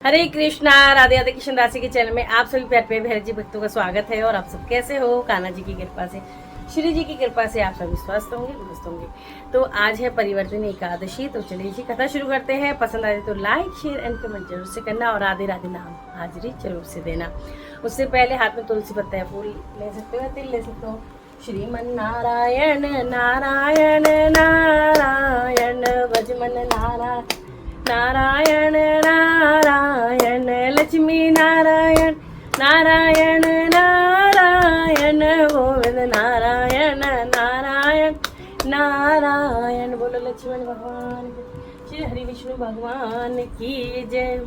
हरे कृष्णा। राधे राधे। कृष्ण दासी के चैनल में आप सभी प्यारे प्यारे भैरव जी भक्तों का स्वागत है। और आप सब कैसे हो? कान्हा जी की कृपा से, श्री जी की कृपा से आप सभी स्वस्थ होंगे, मस्त होंगे। तो आज है परिवर्तनी एकादशी। तो चलिए जी कथा शुरू करते हैं। पसंद आए तो लाइक शेयर एंड कमेंट जरूर से करना और राधे राधे नाम हाजिरी जरूर से देना। उससे पहले हाथ में तुलसी पत्ता या फूल ले सकते हो, तिल ले सकते हो। श्रीमन नारायण नारायण नारायण भजमन नारायण नारायण नारायण लक्ष्मी नारायण नारायण नारायण गोविंद नारायण नारायण नारायण। बोलो लक्ष्मण भगवान की, श्री हरि विष्णु भगवान की जय।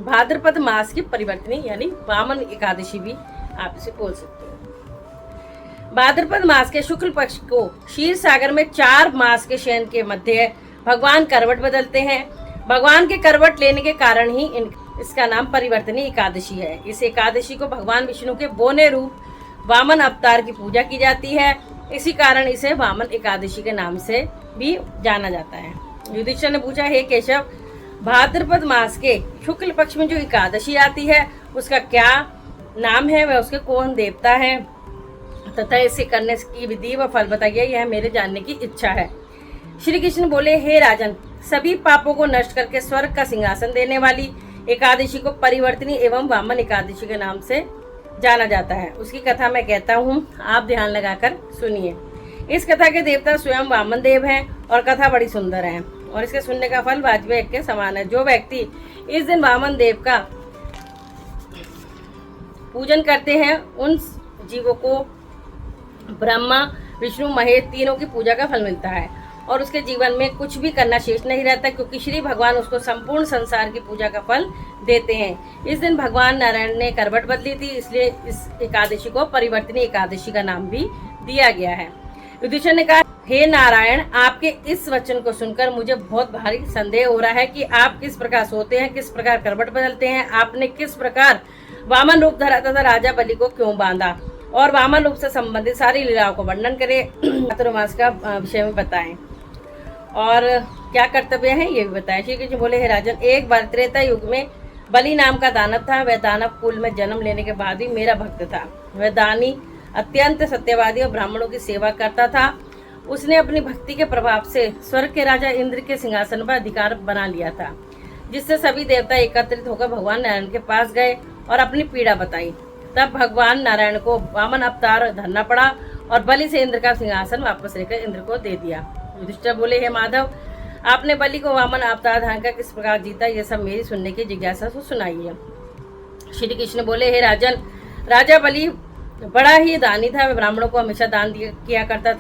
भाद्रपद मास की परिवर्तनी यानी वामन एकादशी भी आप इसे बोल सकते हो। भाद्रपद मास के शुक्ल पक्ष को क्षीर सागर में 4 मास के शयन के मध्य भगवान करवट बदलते हैं। भगवान के करवट लेने के कारण ही इसका नाम परिवर्तनी एकादशी है। इस एकादशी को भगवान विष्णु के बोने रूप वामन अवतार की पूजा की जाती है। इसी कारण इसे वामन एकादशी के नाम से भी जाना जाता है। युधिष्ठिर ने पूछा, हे केशव, भाद्रपद मास के शुक्ल पक्ष में जो एकादशी आती है उसका क्या नाम है, वह उसके कौन देवता है तथा इसे करने की विधि व फल बताइए, यह मेरे जानने की इच्छा है। श्री कृष्ण बोले, हे राजन, सभी पापों को नष्ट करके स्वर्ग का सिंहासन देने वाली एकादशी को परिवर्तनी एवं वामन एकादशी के नाम से जाना जाता है। उसकी कथा मैं कहता हूँ, आप ध्यान लगाकर सुनिए। इस कथा के देवता स्वयं वामन देव हैं और कथा बड़ी सुंदर है और इसके सुनने का फल वाजपेयी के समान है। जो व्यक्ति इस दिन वामन देव का पूजन करते हैं उन जीवों को ब्रह्मा विष्णु महेश तीनों की पूजा का फल मिलता है और उसके जीवन में कुछ भी करना शेष नहीं रहता, क्योंकि श्री भगवान उसको संपूर्ण संसार की पूजा का फल देते हैं। इस दिन भगवान नारायण ने करवट बदली थी, इसलिए इस एकादशी को परिवर्तनी एकादशी का नाम भी दिया गया है। युधिष्ठिर ने कहा, हे नारायण, आपके इस वचन को सुनकर मुझे बहुत भारी संदेह हो रहा है कि आप किस प्रकार सोते हैं, किस प्रकार करवट बदलते हैं, आपने किस प्रकार वामन रूप धरा तथा राजा बलि को क्यों बांधा और वामन रूप से संबंधित सारी लीलाओं को वर्णन करें, चातुर्मास का विषय में बताएं और क्या कर्तव्य है ये भी बताएं। श्री कृष्ण बोले, हे राजन, एक बार त्रेता युग में बलि नाम का दानव था। वह दानव कुल में जन्म लेने के बाद भी मेरा भक्त था। वह दानी, अत्यंत सत्यवादी और ब्राह्मणों की सेवा करता था। उसने अपनी भक्ति के प्रभाव से स्वर्ग के राजा इंद्र के सिंहासन पर अधिकार बना लिया था, जिससे सभी देवता एकत्रित होकर भगवान नारायण के पास गए और अपनी पीड़ा बताई। तब भगवान नारायण को वामन अवतार धरना पड़ा और बलि से इंद्र का सिंहासन वापस लेकर इंद्र को दे दिया। युधिष्ठिर बोले, हे माधव, आपने बलि को वामन अवतार धारण कर किस प्रकार जीता, यह सब मेरी सुनने की जिज्ञासा से सुनाइए। श्री कृष्ण बोले, हे राजन, राजा बलि बड़ा ही दानी था। वह ब्राह्मणों को हमेशा दान दिया करता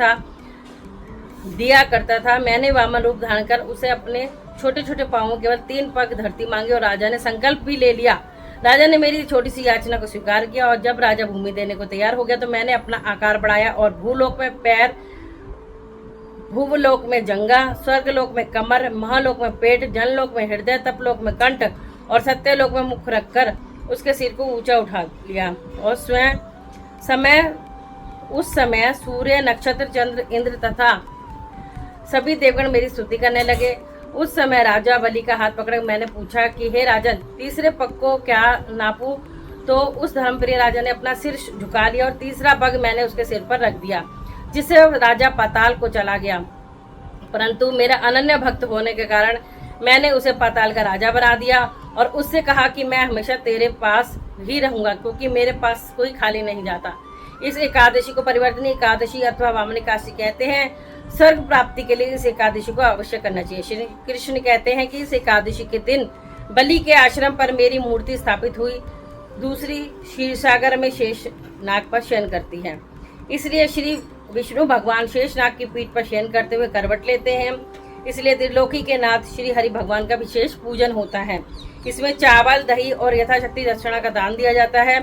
था। मैंने वामन रूप धारण कर उसे अपने छोटे छोटे पांवों केवल 3 पग धरती मांगी और राजा ने संकल्प भी ले लिया। राजा ने मेरी छोटी सी याचना को स्वीकार किया और जब राजा भूमि देने को तैयार हो गया तो मैंने अपना आकार बढ़ाया और भूलोक में पैर, भूवलोक में जंगा, स्वर्गलोक में कमर, महालोक में पेट, जनलोक में हृदय, तपलोक में कंठ और सत्यलोक में मुख रखकर उसके सिर को ऊंचा उठा लिया। और उस समय सूर्य, नक्षत्र, चंद्र, इंद्र तथा सभी देवगण मेरी स्तुति करने लगे। उस समय राजा बलि का हाथ पकड़ मैंने पूछा कि हे राजन, तीसरे पग को क्या नापूं? तो उस धर्मप्रिय राजा ने अपना सिर झुका लिया और तीसरा पग मैंने उसके सिर पर रख दिया, जिससे राजा पाताल को चला गया। परंतु मेरा अनन्य भक्त होने के कारण मैंने उसे पाताल का राजा बना दिया और उससे कहा कि मैं हमेशा तेरे पास ही रहूंगा, क्योंकि मेरे पास कोई खाली नहीं जाता। इस एकादशी को परिवर्तनी एकादशी अथवा वामन एकादशी कहते हैं। स्वर्ग प्राप्ति के लिए इस एकादशी को अवश्य करना चाहिए। श्री कृष्ण कहते हैं कि इस एकादशी के दिन बलि के आश्रम पर मेरी मूर्ति स्थापित हुई। दूसरी क्षीर सागर में शेष नाग पर शयन करती है, इसलिए श्री विष्णु भगवान शेष नाग की पीठ पर शयन करते हुए करवट लेते हैं। इसलिए त्रिलोकी के नाथ श्री हरि भगवान का विशेष पूजन होता है। इसमें चावल, दही और यथाशक्ति दक्षिणा का दान दिया जाता है।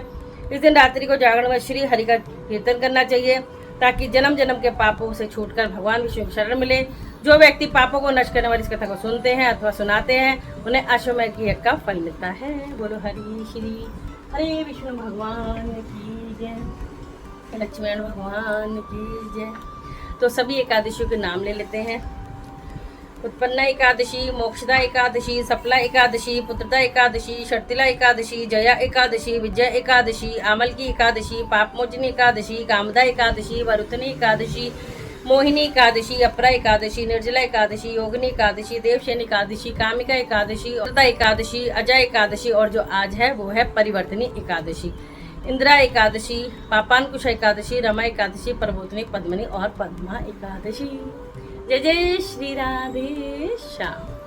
इस दिन रात्रि को जागरण में श्री हरि का कीर्तन करना चाहिए ताकि जन्म जन्म के पापों से छूटकर भगवान विष्णु की शरण मिले। जो व्यक्ति पापों को नष्ट करने वाली इस कथा को सुनते हैं अथवा सुनाते हैं उन्हें अश्वमेध की यज्ञ का फल मिलता है। बोलो हरि श्री हरे विष्णु भगवान की जय, लक्ष्मण भगवान की जय। तो सभी एकादशियों के नाम ले लेते हैं। उत्पन्ना एकादशी, मोक्षदा एकादशी, सफला एकादशी, पुत्रदा एकादशी, शर्तिला एकादशी, जया एकादशी, विजय एकादशी, आमल की एकादशी, पापमोचनी एकादशी, कामदा एकादशी, वरुथनी एकादशी, मोहिनी एकादशी, अपरा एकादशी, निर्जला एकादशी, योगिनी एकादशी, देवशयन एकादशी, कामिका एकादशी, एकादशी, अजय एकादशी और जो आज है वो है परिवर्तनी एकादशी। इंदिरा एकादशी, पापांकुश एकादशी, रमा एकादशी, प्रबोधनी, पद्मनी और पद्मा एकादशी। जय जय श्री राधे श्याम।